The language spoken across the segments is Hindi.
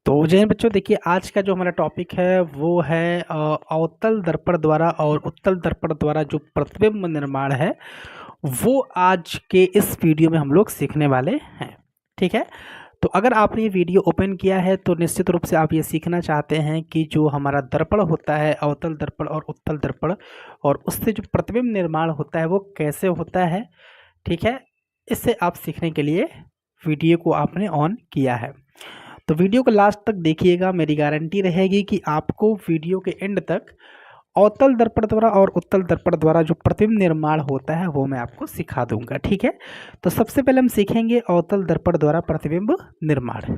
तो जय हिंद बच्चों, देखिए आज का जो हमारा टॉपिक है वो है अवतल दर्पण द्वारा और उत्तल दर्पण द्वारा जो प्रतिबिंब निर्माण है वो आज के इस वीडियो में हम लोग सीखने वाले हैं। ठीक है, तो अगर आपने ये वीडियो ओपन किया है तो निश्चित रूप से आप ये सीखना चाहते हैं कि जो हमारा दर्पण होता है अवतल दर्पण और उत्तल दर्पण, और उससे जो प्रतिबिंब निर्माण होता है वो कैसे होता है। ठीक है, इससे आप सीखने के लिए वीडियो को आपने ऑन किया है, तो वीडियो को लास्ट तक देखिएगा। मेरी गारंटी रहेगी कि आपको वीडियो के एंड तक अवतल दर्पण द्वारा और उत्तल दर्पण द्वारा जो प्रतिबिंब निर्माण होता है वो मैं आपको सिखा दूंगा। ठीक है, तो सबसे पहले हम सीखेंगे अवतल दर्पण द्वारा प्रतिबिंब निर्माण।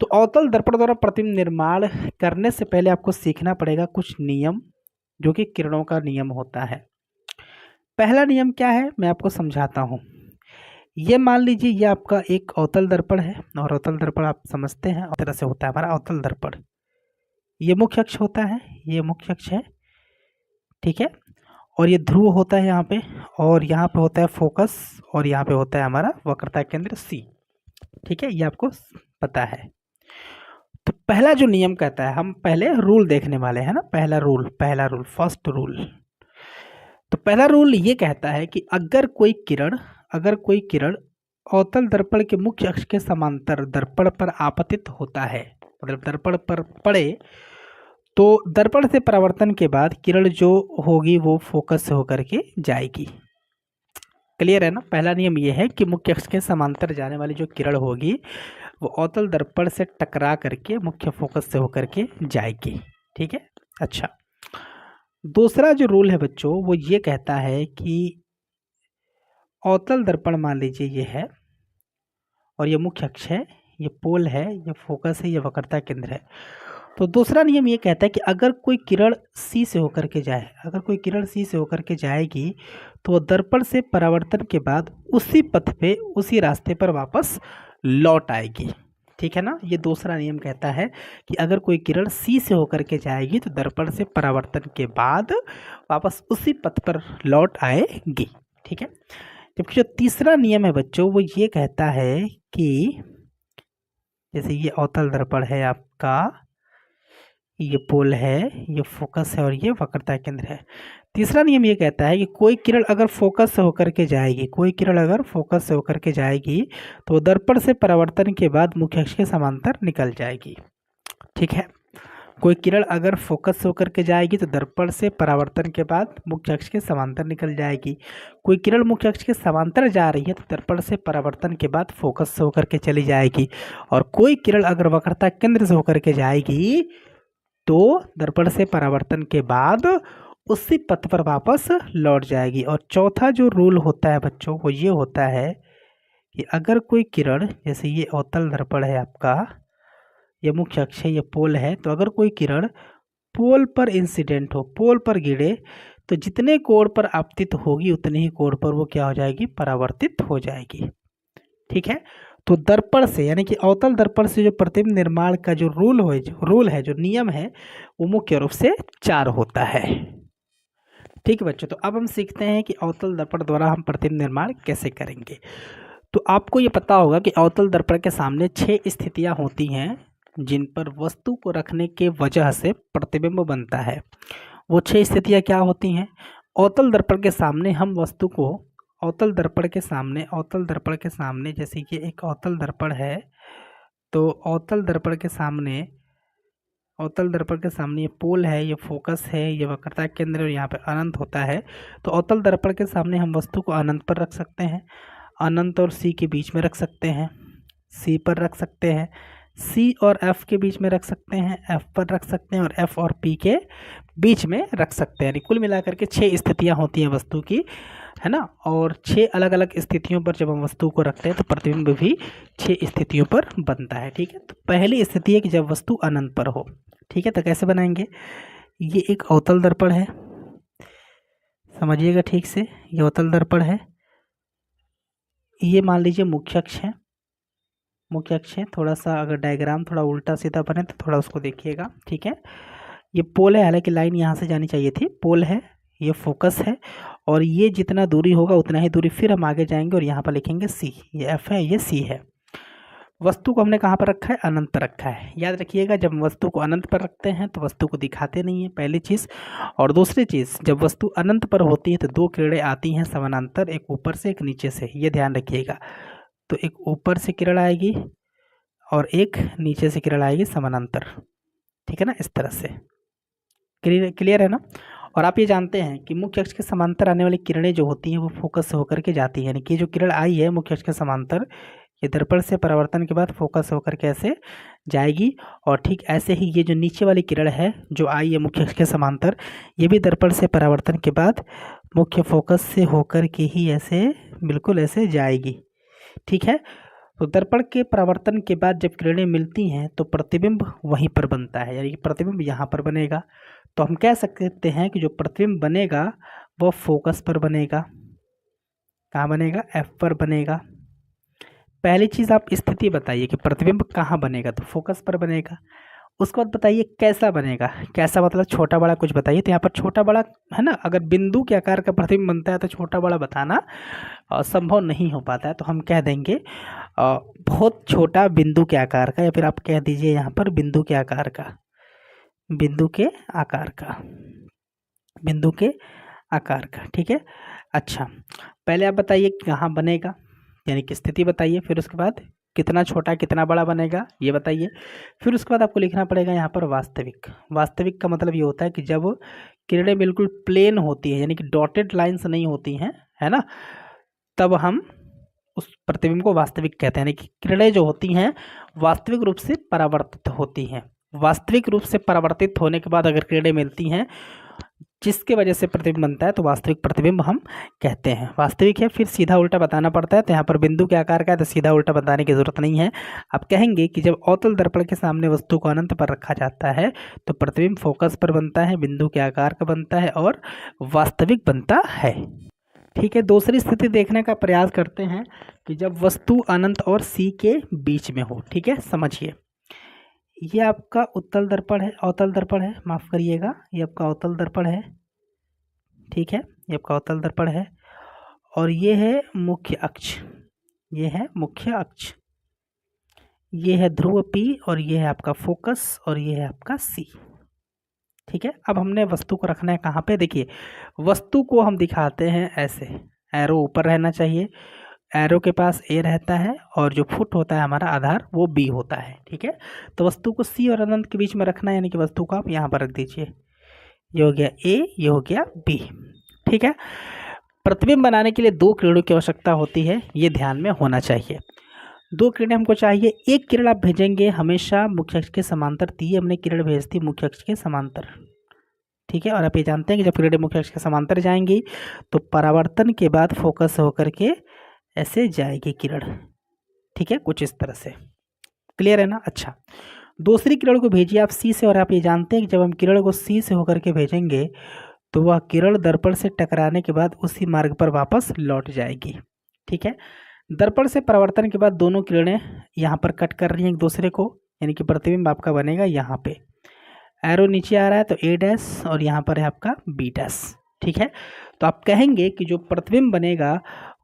तो अवतल दर्पण द्वारा प्रतिबिंब निर्माण करने से पहले आपको सीखना पड़ेगा कुछ नियम, जो कि किरणों का नियम होता है। पहला नियम क्या है मैं आपको समझाता हूँ। ये मान लीजिए ये आपका एक अवतल दर्पण है, और अवतल दर्पण आप समझते हैं इस तरह से होता है हमारा अवतल दर्पण। ये मुख्य अक्ष होता है, ये मुख्य अक्ष है, ठीक है, और ये ध्रुव होता है यहाँ पे, और यहाँ पे होता है फोकस, और यहाँ पे होता है हमारा वक्रता केंद्र सी। ठीक है, ये आपको पता है। तो पहला जो नियम कहता है, हम पहले रूल देखने वाले हैं ना, पहला रूल फर्स्ट रूल। तो पहला रूल ये कहता है कि अगर कोई किरण अवतल दर्पण के मुख्य अक्ष के समांतर दर्पण पर आपतित होता है, मतलब दर्पण पर पड़े, तो दर्पण से परावर्तन के बाद किरण जो होगी वो फोकस से होकर के जाएगी। क्लियर है ना। पहला नियम ये है कि मुख्य अक्ष के समांतर जाने वाली जो किरण होगी वो अवतल दर्पण से टकरा करके मुख्य फोकस से होकर के जाएगी। ठीक है, अच्छा, दूसरा जो रूल है बच्चों वो ये कहता है कि अवतल दर्पण मान लीजिए ये है, और ये मुख्य अक्ष है, ये पोल है, ये फोकस है, ये वक्रता केंद्र है। तो दूसरा नियम ये कहता है कि अगर कोई किरण सी से होकर के जाएगी तो वो दर्पण से परावर्तन के बाद उसी पथ पे उसी रास्ते पर वापस लौट आएगी। ठीक है ना, ये दूसरा नियम कहता है कि अगर कोई किरण सी से होकर के जाएगी तो दर्पण से परावर्तन के बाद वापस उसी पथ पर लौट आएगी। ठीक है, जबकि जो तीसरा नियम है बच्चों वो ये कहता है कि जैसे ये अवतल दर्पण है आपका, ये पोल है, ये फोकस है, और ये वक्रता केंद्र है। तीसरा नियम ये कहता है कि कोई किरण अगर फोकस से होकर के जाएगी तो दर्पण से परावर्तन के बाद मुख्य अक्ष के समांतर निकल जाएगी। ठीक है, कोई किरण अगर फोकस से होकर के जाएगी तो दर्पण से परावर्तन के बाद मुख्य अक्ष के समांतर निकल जाएगी। कोई किरण मुख्य अक्ष के समांतर जा रही है तो दर्पण से परावर्तन के बाद फोकस से होकर के चली जाएगी, और कोई किरण अगर वक्रता केंद्र से होकर के जाएगी तो दर्पण से परावर्तन के बाद उसी पथ पर वापस लौट जाएगी। और चौथा जो रूल होता है बच्चों वो ये होता है कि अगर कोई किरण, जैसे ये अवतल दर्पण है आपका, ये मुख्य अक्ष है, ये पोल है, तो अगर कोई किरण पोल पर इंसिडेंट हो, पोल पर गिरे, तो जितने कोण पर आपतित होगी उतने ही कोण पर वो क्या हो जाएगी, परावर्तित हो जाएगी। ठीक है, तो दर्पण से यानी कि अवतल दर्पण से जो प्रतिबिंब निर्माण का जो जो नियम है वो मुख्य रूप से 4 होता है। ठीक है बच्चों, तो अब हम सीखते हैं कि अवतल दर्पण द्वारा हम प्रतिबिंब निर्माण कैसे करेंगे। तो आपको ये पता होगा कि अवतल दर्पण के सामने 6 स्थितियां होती हैं जिन पर वस्तु को रखने के वजह से प्रतिबिंब बनता है। वो 6 स्थितियां क्या होती हैं? अवतल दर्पण के सामने हम वस्तु को अवतल दर्पण के सामने जैसे कि एक अवतल दर्पण है, तो अवतल दर्पण के सामने ये पोल है, ये फोकस है, ये वक्रता केंद्र, और यहाँ पे अनंत होता है। तो अवतल दर्पण के सामने हम वस्तु को अनंत पर रख सकते हैं, अनंत और सी के बीच में रख सकते हैं, सी पर रख सकते हैं, सी और एफ के बीच में रख सकते हैं, एफ पर रख सकते हैं, और एफ और पी के बीच में रख सकते हैं। कुल मिलाकर के 6 स्थितियां होती हैं वस्तु की, है ना। और 6 अलग अलग स्थितियों पर जब हम वस्तु को रखते हैं तो प्रतिबिंब भी 6 स्थितियों पर बनता है। ठीक है, तो पहली स्थिति है कि जब वस्तु अनंत पर हो। ठीक है, तो कैसे बनाएंगे? ये एक अवतल दर्पण है, समझिएगा ठीक से, ये अवतल दर्पण है, ये मान लीजिए मुख्य अक्ष है। थोड़ा सा अगर डायग्राम थोड़ा उल्टा सीधा बने तो थोड़ा उसको देखिएगा। ठीक है, ये पोल है, हालांकि लाइन यहाँ से जानी चाहिए थी, पोल है, ये फोकस है, और ये जितना दूरी होगा उतना ही दूरी फिर हम आगे जाएंगे और यहाँ पर लिखेंगे सी, ये एफ है, ये सी है। वस्तु को हमने कहाँ पर रखा है, अनंत पर रखा है। याद रखिएगा, जब वस्तु को अनंत पर रखते हैं तो वस्तु को दिखाते नहीं है, पहली चीज़। और दूसरी चीज़, जब वस्तु अनंत पर होती है तो दो किरणें आती हैं समानांतर, एक ऊपर से एक नीचे से, ये ध्यान रखिएगा। तो एक ऊपर से किरण आएगी और एक नीचे से किरण आएगी समानांतर, ठीक है ना, इस तरह से। क्लियर है ना। और आप ये जानते हैं कि मुख्य अक्ष के समांतर आने वाली किरणें जो होती हैं वो फोकस से होकर के जाती हैं, यानी कि जो किरण आई है मुख्य अक्ष के समांतर, ये दर्पण से परावर्तन के बाद फोकस होकर के ऐसे जाएगी। और ठीक ऐसे ही ये जो नीचे वाली किरण है जो आई है मुख्य अक्ष के समांतर, ये भी दर्पण से परावर्तन के बाद मुख्य फोकस से होकर के ही ऐसे बिल्कुल ऐसे जाएगी, ठीक है। तो दर्पण के परावर्तन के बाद जब किरणें मिलती हैं तो प्रतिबिंब वहीं पर बनता है, यानी कि प्रतिबिंब यहाँ पर बनेगा। तो हम कह सकते हैं कि जो प्रतिबिंब बनेगा वो फोकस पर बनेगा। कहाँ बनेगा, एफ पर बनेगा। पहली चीज़ आप स्थिति बताइए कि प्रतिबिंब कहाँ बनेगा, तो फोकस पर बनेगा। उसके बाद बताइए कैसा बनेगा, कैसा मतलब छोटा बड़ा कुछ बताइए। तो यहाँ पर छोटा बड़ा है ना, अगर बिंदु के आकार का प्रतिबिंब बनता है तो छोटा बड़ा बताना संभव नहीं हो पाता है। तो हम कह देंगे बहुत छोटा बिंदु के आकार का, या फिर आप कह दीजिए यहाँ पर बिंदु के आकार का, बिंदु के आकार का, बिंदु के आकार का, ठीक है। अच्छा, पहले आप बताइए कहाँ बनेगा, यानी कि स्थिति बताइए, फिर उसके बाद कितना छोटा कितना बड़ा बनेगा ये बताइए। फिर उसके बाद आपको लिखना पड़ेगा यहाँ पर वास्तविक। वास्तविक का मतलब ये होता है कि जब किरणें बिल्कुल प्लेन होती है, यानी कि डॉटेड लाइंस नहीं होती हैं, है ना, तब हम उस प्रतिबिंब को वास्तविक कहते हैं। यानी कि किरणें जो होती हैं वास्तविक रूप से परावर्तित होती हैं। वास्तविक रूप से परावर्तित होने के बाद अगर किरणें मिलती हैं जिसके वजह से प्रतिबिंब बनता है तो वास्तविक प्रतिबिंब हम कहते हैं। वास्तविक है, फिर सीधा उल्टा बताना पड़ता है। तो यहाँ पर बिंदु के आकार का है तो सीधा उल्टा बताने की जरूरत नहीं है। आप कहेंगे कि जब अवतल दर्पण के सामने वस्तु को अनंत पर रखा जाता है तो प्रतिबिंब फोकस पर बनता है, बिंदु के आकार का बनता है और वास्तविक बनता है, ठीक है। दूसरी स्थिति देखने का प्रयास करते हैं कि जब वस्तु अनंत और सी के बीच में हो, ठीक है। समझिए, ये आपका उत्तल दर्पण है, अवतल दर्पण है, माफ़ करिएगा, ये आपका अवतल दर्पण है, ठीक है, ये आपका अवतल दर्पण है। और ये है मुख्य अक्ष, ये है मुख्य अक्ष, ये है ध्रुव P और ये है आपका फोकस और ये है आपका C, ठीक है। अब हमने वस्तु को रखना है कहाँ पे, देखिए वस्तु को हम दिखाते हैं ऐसे, एरो ऊपर रहना चाहिए, एरो के पास A रहता है और जो फुट होता है हमारा आधार वो B होता है, ठीक है। तो वस्तु को C और अनंत के बीच में रखना है, यानी कि वस्तु को आप यहाँ पर रख दीजिए, ये हो गया A, ये हो गया B, ठीक है। प्रतिबिंब बनाने के लिए दो किरणों की आवश्यकता होती है, ये ध्यान में होना चाहिए। दो किरणें हमको चाहिए, एक किरण आप भेजेंगे हमेशा मुख्य अक्ष के समांतर, ती हमने किरण भेज दी मुख्य अक्ष के समांतर, ठीक है। और आप ये जानते हैं कि जब किरणें मुख्य अक्ष के समांतर जाएंगी तो परावर्तन के बाद फोकस होकर के ऐसे जाएगी किरण, ठीक है, कुछ इस तरह से। क्लियर है ना। अच्छा, दूसरी किरण को भेजिए आप सी से, और आप ये जानते हैं कि जब हम किरण को सी से होकर के भेजेंगे तो वह किरण दर्पण से टकराने के बाद उसी मार्ग पर वापस लौट जाएगी, ठीक है। दर्पण से परावर्तन के बाद दोनों किरणें यहाँ पर कट कर रही हैं एक दूसरे को, यानी कि प्रतिबिंब आपका बनेगा यहाँ पे, एरो नीचे आ रहा है तो A डैश और यहाँ पर है आपका B डैश, ठीक है। तो आप कहेंगे कि जो प्रतिबिंब बनेगा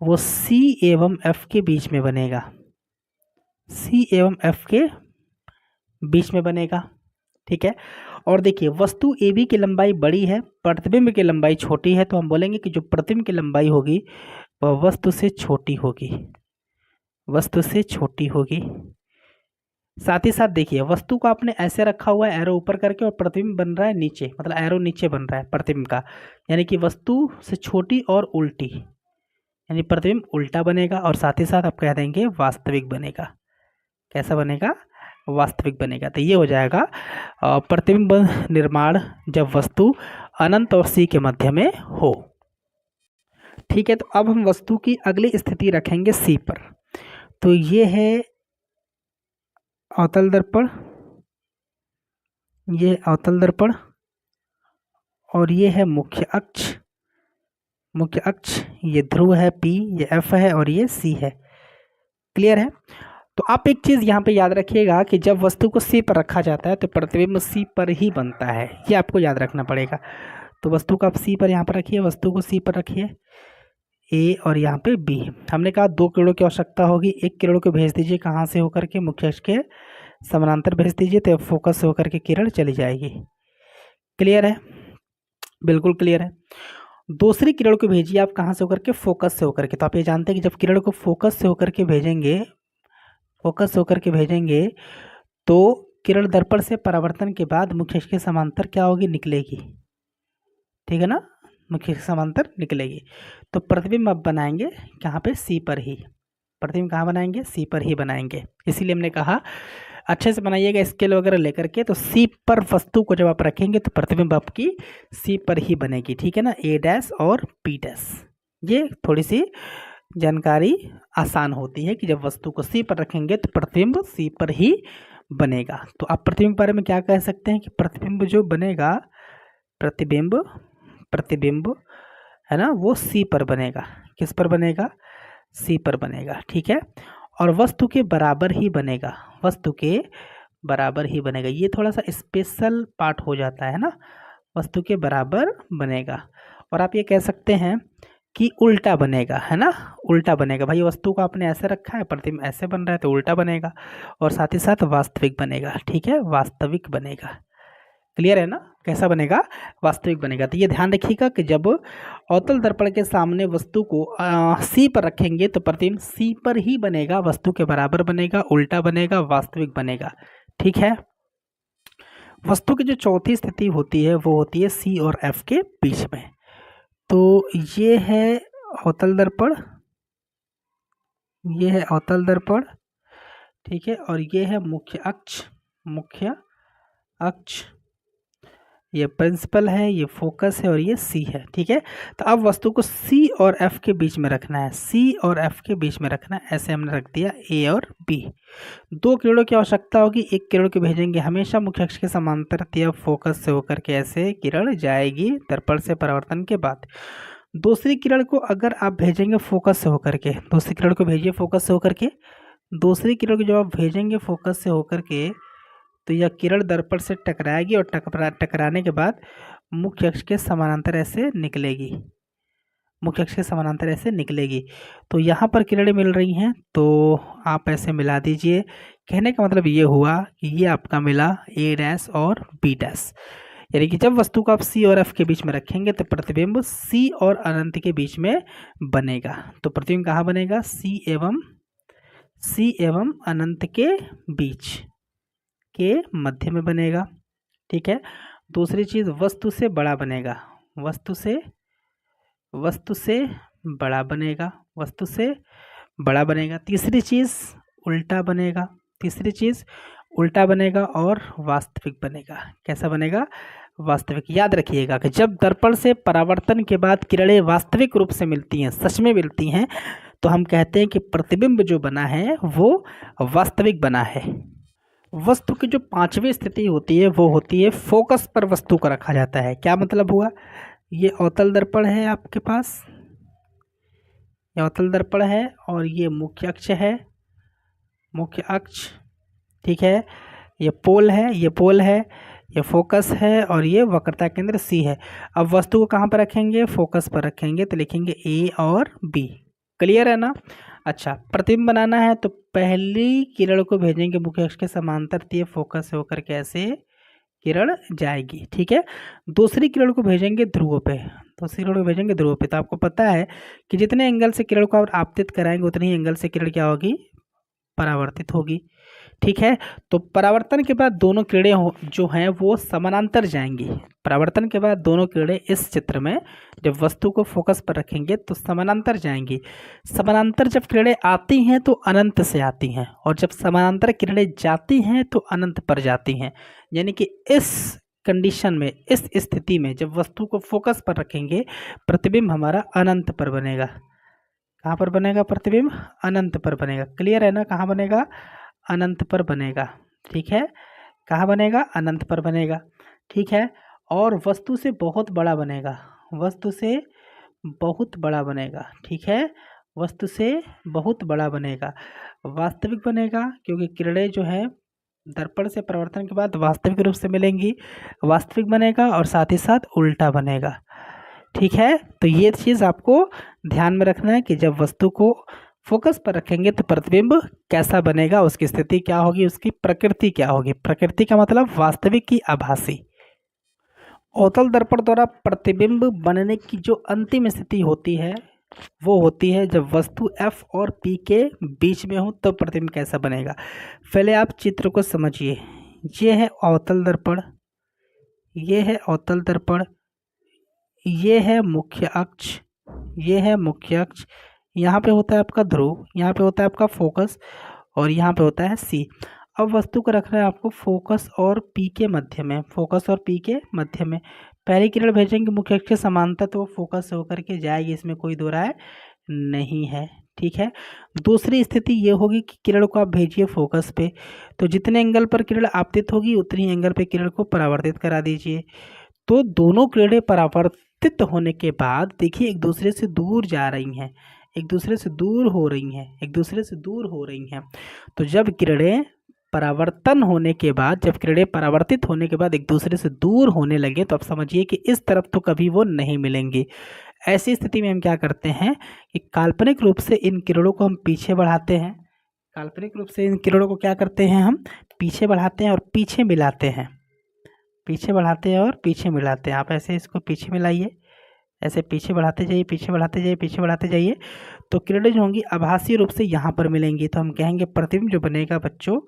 वो C एवं F के बीच में बनेगा, C एवं F के बीच में बनेगा, ठीक है। और देखिए वस्तु AB की लंबाई बड़ी है, प्रतिबिंब की लंबाई छोटी है, तो हम बोलेंगे कि जो प्रतिबिंब की लंबाई होगी वह वस्तु से छोटी होगी, वस्तु से छोटी होगी। साथ ही साथ देखिए वस्तु को आपने ऐसे रखा हुआ है एरो ऊपर करके और प्रतिबिंब बन रहा है नीचे, मतलब एरो नीचे बन रहा है प्रतिबिंब का, यानी कि वस्तु से छोटी और उल्टी, यानी प्रतिबिंब उल्टा बनेगा। और साथ ही साथ आप कह देंगे वास्तविक बनेगा। कैसा बनेगा, वास्तविक बनेगा। तो ये हो जाएगा प्रतिबिंब निर्माण जब वस्तु अनंत और सी के मध्य में हो, ठीक है। तो अब हम वस्तु की अगली स्थिति रखेंगे सी पर। तो ये है अवतल दर्पण, ये अवतल दर्पण और ये है मुख्य अक्ष, मुख्य अक्ष, ये ध्रुव है P, ये F है और ये C है। क्लियर है। तो आप एक चीज़ यहाँ पे याद रखिएगा कि जब वस्तु को C पर रखा जाता है तो प्रतिबिंब C पर ही बनता है, ये आपको याद रखना पड़ेगा। तो वस्तु को आप C पर यहाँ पर रखिए, वस्तु को C पर रखिए, ए और यहाँ पे बी। हमने कहा 2 किरणों की आवश्यकता होगी। एक किरण को भेज दीजिए कहाँ से होकर के, मुख्य अक्ष के समानांतर भेज दीजिए, तो फोकस से होकर के किरण चली जाएगी। क्लियर है? बिल्कुल क्लियर है। दूसरी किरण को भेजिए आप कहाँ से होकर के, फोकस से होकर के। तो आप ये जानते हैं कि जब किरण को फोकस से होकर के भेजेंगे, फोकस से होकर के भेजेंगे, तो किरण दर्पण से परावर्तन के बाद मुख्य अक्ष के समांतर क्या होगी, निकलेगी। ठीक है ना, मुख्य अक्ष के समांतर निकलेगी। तो प्रतिबिंब अब बनाएंगे कहाँ पे, सी पर ही। प्रतिबिंब कहाँ बनाएंगे, सी पर ही बनाएंगे। इसीलिए हमने कहा अच्छे से बनाइएगा स्केल वगैरह लेकर के। तो सी पर वस्तु को जब आप रखेंगे तो प्रतिबिंब आपकी सी पर ही बनेगी। ठीक है ना, ए डैश और बी डैश। ये थोड़ी सी जानकारी आसान होती है कि जब वस्तु को सी पर रखेंगे तो प्रतिबिंब सी पर ही बनेगा। तो आप प्रतिबिंब के बारे में क्या कह सकते हैं कि प्रतिबिंब जो बनेगा, प्रतिबिंब है ना, वो सी पर बनेगा। किस पर बनेगा, सी पर बनेगा। ठीक है, और वस्तु के बराबर ही बनेगा, वस्तु के बराबर ही बनेगा। ये थोड़ा सा स्पेशल पार्ट हो जाता है ना, वस्तु के बराबर बनेगा। और आप ये कह सकते हैं कि उल्टा बनेगा, है ना, उल्टा बनेगा। भाई वस्तु को आपने ऐसे रखा है, प्रतिबिंब ऐसे बन रहा है, तो उल्टा बनेगा। और साथ ही साथ वास्तविक बनेगा। ठीक है, वास्तविक बनेगा। क्लियर है ना, कैसा बनेगा, वास्तविक बनेगा। तो ये ध्यान रखिएगा कि जब अवतल दर्पण के सामने वस्तु को सी पर रखेंगे तो प्रतिबिंब सी पर ही बनेगा, वस्तु के बराबर बनेगा, उल्टा बनेगा, वास्तविक बनेगा। ठीक है, वस्तु की जो चौथी स्थिति होती है वो होती है सी और एफ के बीच में। तो ये है अवतल दर्पण, ये है अवतल दर्पण। ठीक है, और ये है मुख्य अक्ष, मुख्य अक्ष, ये प्रिंसिपल है, ये फोकस है और ये सी है। ठीक है, तो अब वस्तु को सी और एफ के बीच में रखना है, सी और एफ के बीच में रखना है। ऐसे हमने रख दिया ए और बी। 2 किरणों की आवश्यकता होगी। एक किरण को भेजेंगे हमेशा मुख्य अक्ष के समांतर, या फोकस से होकर के ऐसे किरण जाएगी दर्पण से परावर्तन के बाद। दूसरी किरण को अगर आप भेजेंगे फोकस से होकर के, दूसरी किरण को भेजिए फोकस से होकर के, दूसरी किरण को जब आप भेजेंगे फोकस से होकर के तो यह किरण दर्पण से टकराएगी और टकराने के बाद मुख्य अक्ष के समानांतर ऐसे निकलेगी, मुख्य अक्ष के समानांतर ऐसे निकलेगी। तो यहाँ पर किरणें मिल रही हैं तो आप ऐसे मिला दीजिए। कहने का मतलब ये हुआ कि ये आपका मिला ए डैश और बी डैश, यानी कि जब वस्तु को आप सी और एफ के बीच में रखेंगे तो प्रतिबिंब सी और अनंत के बीच में बनेगा। तो प्रतिबिंब कहाँ बनेगा, सी एवं अनंत के बीच के मध्य में बनेगा। ठीक है, दूसरी चीज वस्तु से बड़ा बनेगा, वस्तु से बड़ा बनेगा, वस्तु से बड़ा बनेगा। तीसरी चीज उल्टा बनेगा, तीसरी चीज उल्टा बनेगा और वास्तविक बनेगा। कैसा बनेगा, वास्तविक। याद रखिएगा कि जब दर्पण से परावर्तन के बाद किरणें वास्तविक रूप से मिलती हैं, सच में मिलती हैं, तो हम कहते हैं कि प्रतिबिंब जो बना है वो वास्तविक बना है। वस्तु की जो 5वीं स्थिति होती है वो होती है फोकस पर वस्तु को रखा जाता है। क्या मतलब हुआ, ये अवतल दर्पण है आपके पास, ये अवतल दर्पण है और ये मुख्य अक्ष है, मुख्य अक्ष। ठीक है, ये पोल है, ये पोल है, ये फोकस है और ये वक्रता केंद्र सी है। अब वस्तु को कहाँ पर रखेंगे, फोकस पर रखेंगे, तो लिखेंगे ए और बी। क्लियर है ना। अच्छा, प्रतिबिंब बनाना है तो पहली किरण को भेजेंगे मुख्य अक्ष के समांतर, तो ये फोकस से होकर के ऐसे किरण जाएगी। ठीक है, दूसरी किरण को भेजेंगे ध्रुव पे, दूसरी किरण को भेजेंगे ध्रुव पे। तो आपको पता है कि जितने एंगल से किरण को आप आपतित कराएंगे उतनी ही एंगल से किरण क्या होगी, परावर्तित होगी। ठीक है, तो परावर्तन के बाद दोनों किरणें जो हैं वो समानांतर जाएंगी। परावर्तन के बाद दोनों किरणें इस चित्र में जब वस्तु को फोकस पर रखेंगे तो समानांतर जाएंगी। समानांतर जब किरणें आती हैं तो अनंत से आती हैं, और जब समानांतर किरणें जाती हैं तो अनंत पर जाती हैं। यानी कि इस कंडीशन में, इस स्थिति में जब वस्तु को फोकस पर रखेंगे प्रतिबिंब हमारा अनंत पर बनेगा। कहाँ पर बनेगा, प्रतिबिंब अनंत पर बनेगा। क्लियर है ना, कहाँ बनेगा, अनंत पर बनेगा। ठीक है, कहाँ बनेगा, अनंत पर बनेगा। ठीक है, और वस्तु से बहुत बड़ा बनेगा, वस्तु से बहुत बड़ा बनेगा। ठीक है, वस्तु से बहुत बड़ा बनेगा। वास्तविक बनेगा क्योंकि किरणें जो है दर्पण से परावर्तन के बाद वास्तविक रूप से मिलेंगी, वास्तविक बनेगा और साथ ही साथ उल्टा बनेगा। ठीक है, तो ये चीज़ आपको ध्यान में रखना है कि जब वस्तु को फोकस पर रखेंगे तो प्रतिबिंब कैसा बनेगा, उसकी स्थिति क्या होगी, उसकी प्रकृति क्या होगी। प्रकृति का मतलब वास्तविक की आभासी। अवतल दर्पण द्वारा प्रतिबिंब बनने की जो अंतिम स्थिति होती है वो होती है जब वस्तु F और P के बीच में हो तो प्रतिबिंब कैसा बनेगा। पहले आप चित्र को समझिए। ये है अवतल दर्पण, ये है अवतल दर्पण, ये है मुख्य अक्ष, ये है मुख्य अक्ष। यहाँ पे होता है आपका ध्रुव, यहाँ पे होता है आपका फोकस और यहाँ पे होता है C। अब वस्तु को रखना है आपको फोकस और P के मध्य में, फोकस और P के मध्य में। पहली किरण भेजेंगे मुख्य अक्ष के समांतर तो वो फोकस से होकर के जाएगी, इसमें कोई दो राय नहीं है। ठीक है, दूसरी स्थिति ये होगी कि किरण को आप भेजिए फोकस पे, तो जितने एंगल पर किरण आपतित होगी उतनी एंगल पे किरण को परावर्तित करा दीजिए। तो दोनों किरणें परावर्तित होने के बाद देखिए एक दूसरे से दूर जा रही हैं, एक दूसरे से दूर हो रही हैं, एक दूसरे से दूर हो रही हैं। तो जब किरणें परावर्तन होने के बाद, जब किरणें परावर्तित होने के बाद एक दूसरे से दूर होने लगे तो आप समझिए कि इस तरफ तो कभी वो नहीं मिलेंगी। ऐसी स्थिति में हम क्या करते हैं कि काल्पनिक रूप से इन किरणों को हम पीछे बढ़ाते हैं, काल्पनिक रूप से इन किरणों को क्या करते हैं हम पीछे बढ़ाते हैं और पीछे मिलाते हैं, पीछे बढ़ाते हैं और पीछे मिलाते हैं। आप ऐसे इसको पीछे मिलाइए, ऐसे पीछे बढ़ाते जाइए, पीछे बढ़ाते जाइए, पीछे बढ़ाते जाइए, तो किरणें जो होंगी आभासी रूप से यहाँ पर मिलेंगी। तो हम कहेंगे प्रतिबिंब जो बनेगा बच्चों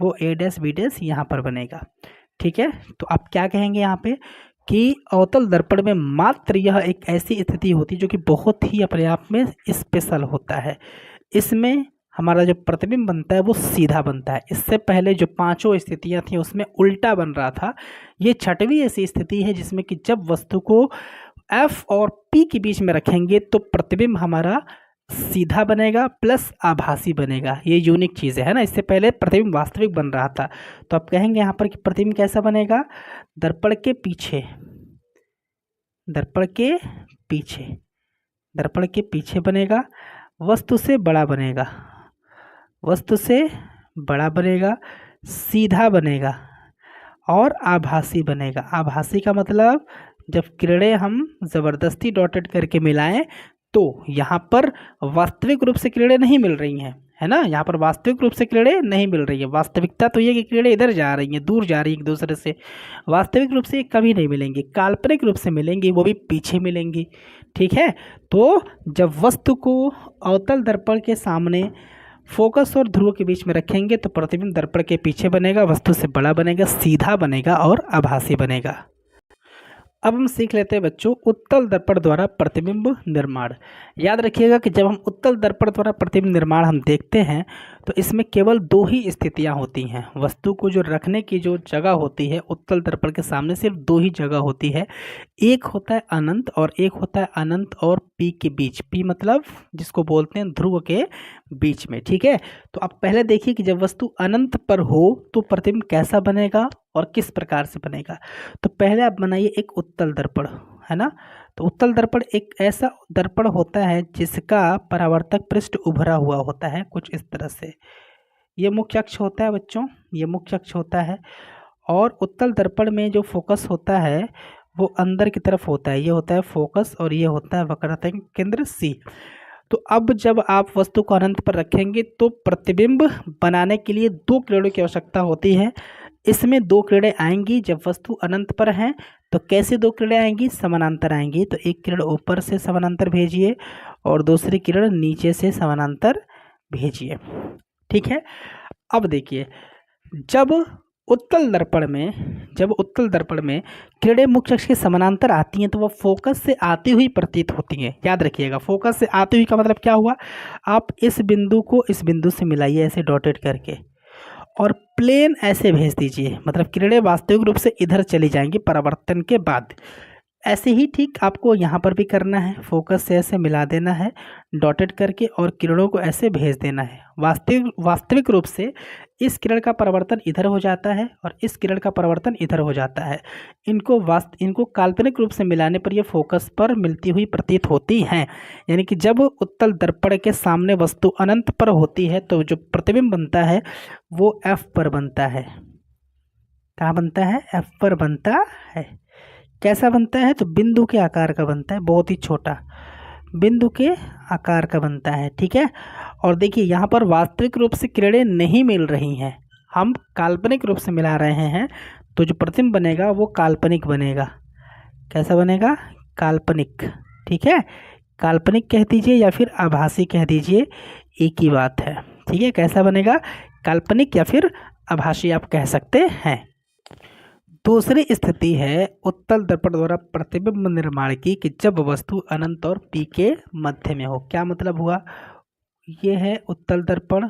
वो A डैश B डैश यहाँ पर बनेगा। ठीक है, तो आप क्या कहेंगे यहाँ पे कि अवतल दर्पण में मात्र यह एक ऐसी स्थिति होती है जो कि बहुत ही अपने आप में स्पेशल होता है। इसमें हमारा जो प्रतिबिंब बनता है वो सीधा बनता है। इससे पहले जो पांचों स्थितियां थी उसमें उल्टा बन रहा था। ये छठवीं ऐसी स्थिति है जिसमें कि जब वस्तु को F और P के बीच में रखेंगे तो प्रतिबिंब हमारा सीधा बनेगा प्लस आभासी बनेगा। ये यूनिक चीज़ है ना, इससे पहले प्रतिबिंब वास्तविक बन रहा था। तो आप कहेंगे यहाँ पर कि प्रतिबिंब कैसा बनेगा, दर्पण के पीछे, दर्पण के पीछे, दर्पण के पीछे बनेगा, वस्तु से बड़ा बनेगा, वस्तु से बड़ा बनेगा, सीधा बनेगा और आभासी बनेगा। आभासी का मतलब जब किरणें हम ज़बरदस्ती डॉटेड करके मिलाएं तो यहाँ पर वास्तविक रूप से किरणें नहीं मिल रही हैं, है ना, यहाँ पर वास्तविक रूप से किरणें नहीं मिल रही है। वास्तविकता तो ये कि किरणें इधर जा रही हैं, दूर जा रही हैं एक दूसरे से, वास्तविक रूप से ये कभी नहीं मिलेंगी, काल्पनिक रूप से मिलेंगी, वो भी पीछे मिलेंगी। ठीक है, तो जब वस्तु को अवतल दर्पण के सामने फोकस और ध्रुव के बीच में रखेंगे तो प्रतिबिंब दर्पण के पीछे बनेगा, वस्तु से बड़ा बनेगा, सीधा बनेगा और आभासी बनेगा। अब हम सीख लेते हैं बच्चों उत्तल दर्पण द्वारा प्रतिबिंब निर्माण। याद रखिएगा कि जब हम उत्तल दर्पण द्वारा प्रतिबिंब निर्माण हम देखते हैं तो इसमें केवल दो ही स्थितियां होती हैं। वस्तु को जो रखने की जो जगह होती है उत्तल दर्पण के सामने सिर्फ दो ही जगह होती है, एक होता है अनंत और एक होता है अनंत और P के बीच। P मतलब जिसको बोलते हैं ध्रुव के बीच में। ठीक है, तो आप पहले देखिए कि जब वस्तु अनंत पर हो तो प्रतिबिंब कैसा बनेगा और किस प्रकार से बनेगा। तो पहले आप बनाइए एक उत्तल दर्पण, है ना। तो उत्तल दर्पण एक ऐसा दर्पण होता है जिसका परावर्तक पृष्ठ उभरा हुआ होता है कुछ इस तरह से। ये मुख्य अक्ष होता है बच्चों, ये मुख्य अक्ष होता है और उत्तल दर्पण में जो फोकस होता है वो अंदर की तरफ होता है। ये होता है फोकस और ये होता है वक्रता केंद्र C। तो अब जब आप वस्तु को अनंत पर रखेंगे तो प्रतिबिंब बनाने के लिए दो किरणों की आवश्यकता होती है। इसमें दो किरणें आएंगी जब वस्तु अनंत पर है। तो कैसे दो किरणें आएंगी, समानांतर आएंगी। तो एक किरण ऊपर से समानांतर भेजिए और दूसरी किरण नीचे से समानांतर भेजिए। ठीक है, अब देखिए जब उत्तल दर्पण में किरणें मुख्य अक्ष के समानांतर आती हैं तो वह फोकस से आती हुई प्रतीत होती हैं। याद रखिएगा फोकस से आती हुई का मतलब क्या हुआ, आप इस बिंदु को इस बिंदु से मिलाइए ऐसे डॉटेड करके और प्लेन ऐसे भेज दीजिए, मतलब किरणें वास्तविक रूप से इधर चली जाएंगी परावर्तन के बाद। ऐसे ही ठीक आपको यहाँ पर भी करना है, फोकस से ऐसे मिला देना है डॉटेड करके और किरणों को ऐसे भेज देना है। वास्तविक रूप से इस किरण का परावर्तन इधर हो जाता है और इस किरण का परावर्तन इधर हो जाता है। इनको काल्पनिक रूप से मिलाने पर ये फोकस पर मिलती हुई प्रतीत होती हैं। यानी कि जब उत्तल दर्पण के सामने वस्तु अनंत पर होती है तो जो प्रतिबिंब बनता है वो F पर बनता है। कहाँ बनता है, F पर बनता है। कैसा बनता है, तो बिंदु के आकार का बनता है, बहुत ही छोटा बिंदु के आकार का बनता है, ठीक है। और देखिए यहाँ पर वास्तविक रूप से किरणें नहीं मिल रही हैं, हम काल्पनिक रूप से मिला रहे हैं, तो जो प्रतिबिंब बनेगा वो काल्पनिक बनेगा। कैसा बनेगा, काल्पनिक, ठीक है। काल्पनिक कह दीजिए या फिर आभासी कह दीजिए, एक ही बात है, ठीक है। कैसा बनेगा, काल्पनिक या फिर आभासी आप कह सकते हैं। दूसरी स्थिति है उत्तल दर्पण द्वारा प्रतिबिंब निर्माण की, कि जब वस्तु अनंत और पी के मध्य में हो। क्या मतलब हुआ, ये है उत्तल दर्पण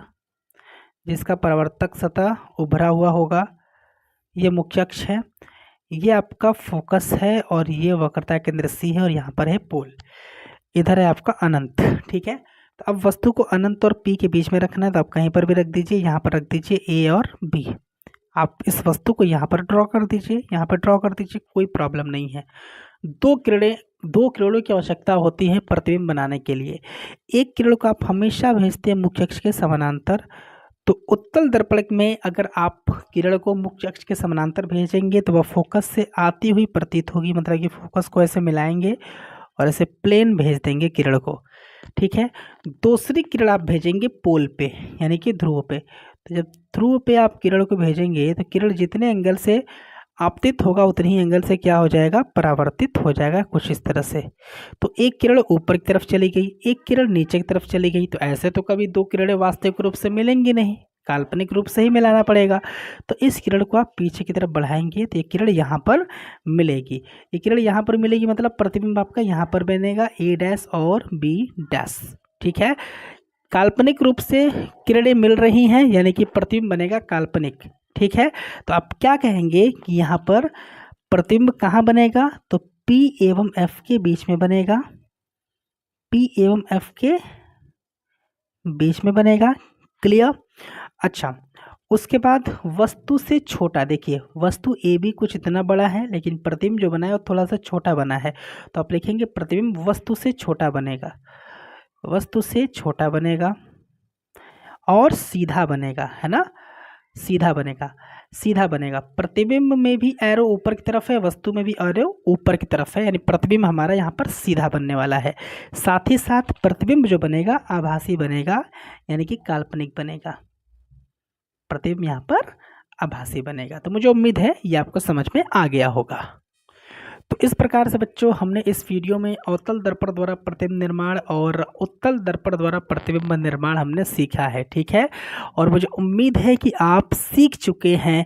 जिसका परावर्तक सतह उभरा हुआ होगा, ये मुख्य अक्ष है, ये आपका फोकस है और ये वक्रता केंद्र सी है और यहाँ पर है पोल, इधर है आपका अनंत, ठीक है। तो अब वस्तु को अनंत और पी के बीच में रखना है, तो आप कहीं पर भी रख दीजिए, यहाँ पर रख दीजिए ए और बी। आप इस वस्तु को यहाँ पर ड्रॉ कर दीजिए, यहाँ पर ड्रॉ कर दीजिए, कोई प्रॉब्लम नहीं है। दो किरणों की आवश्यकता होती है प्रतिबिंब बनाने के लिए। एक किरण को आप हमेशा भेजते हैं मुख्य अक्ष के समानांतर, तो उत्तल दर्पण में अगर आप किरण को मुख्य अक्ष के समानांतर भेजेंगे तो वह फोकस से आती हुई प्रतीत होगी, मतलब कि फोकस को ऐसे मिलाएंगे और ऐसे प्लेन भेज देंगे किरण को, ठीक है। दूसरी किरण आप भेजेंगे पोल पे, यानी कि ध्रुव पे। तो जब ध्रुव पे आप किरण को भेजेंगे तो किरण जितने एंगल से आपतित होगा उतनी ही एंगल से क्या हो जाएगा, परावर्तित हो जाएगा, कुछ इस तरह से। तो एक किरण ऊपर की तरफ चली गई, एक किरण नीचे की तरफ चली गई, तो ऐसे तो कभी दो किरणें वास्तविक रूप से मिलेंगी नहीं, काल्पनिक रूप से ही मिलाना पड़ेगा। तो इस किरण को आप पीछे की तरफ बढ़ाएंगे तो ये किरण यहाँ पर मिलेगी, ये किरण यहाँ पर मिलेगी, मतलब प्रतिबिंब आपका यहाँ पर बनेगा ए डैश और बी डैश, ठीक है। काल्पनिक रूप से किरणें मिल रही हैं, यानी कि प्रतिबिंब बनेगा काल्पनिक, ठीक है। तो आप क्या कहेंगे कि यहाँ पर प्रतिबिंब कहाँ बनेगा, तो P एवं F के बीच में बनेगा, P एवं F के बीच में बनेगा, क्लियर। अच्छा, उसके बाद वस्तु से छोटा, देखिए वस्तु ए बी कुछ इतना बड़ा है लेकिन प्रतिबिंब जो बना है वो थोड़ा सा छोटा बना है, तो आप लिखेंगे प्रतिबिंब वस्तु से छोटा बनेगा, वस्तु से छोटा बनेगा और सीधा बनेगा, है ना, सीधा बनेगा, सीधा बनेगा। प्रतिबिंब में भी एरो ऊपर की तरफ है, वस्तु में भी एरो ऊपर की तरफ है, यानी प्रतिबिंब हमारा यहाँ पर सीधा बनने वाला है। साथ ही साथ प्रतिबिंब जो बनेगा आभासी बनेगा, यानी कि काल्पनिक बनेगा, प्रतिबिंब यहाँ पर आभासी बनेगा। तो मुझे उम्मीद है ये आपको समझ में आ गया होगा। तो इस प्रकार से बच्चों हमने इस वीडियो में अवतल दर्पण द्वारा प्रतिबिंब निर्माण और उत्तल दर्पण द्वारा प्रतिबिंब निर्माण हमने सीखा है, ठीक है। और मुझे उम्मीद है कि आप सीख चुके हैं।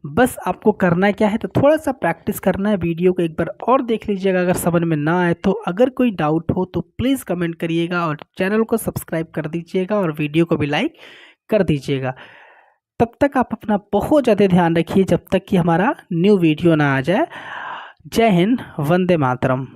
बस आपको करना क्या है, तो थोड़ा सा प्रैक्टिस करना है, वीडियो को एक बार और देख लीजिएगा, अगर समझ में ना आए तो अगर कोई डाउट हो तो प्लीज़ कमेंट करिएगा और चैनल को सब्सक्राइब कर दीजिएगा और वीडियो को भी लाइक कर दीजिएगा। तब तक आप अपना बहुत ज़्यादा ध्यान रखिए जब तक कि हमारा न्यू वीडियो ना आ जाए। जय हिंद, वंदे मातरम।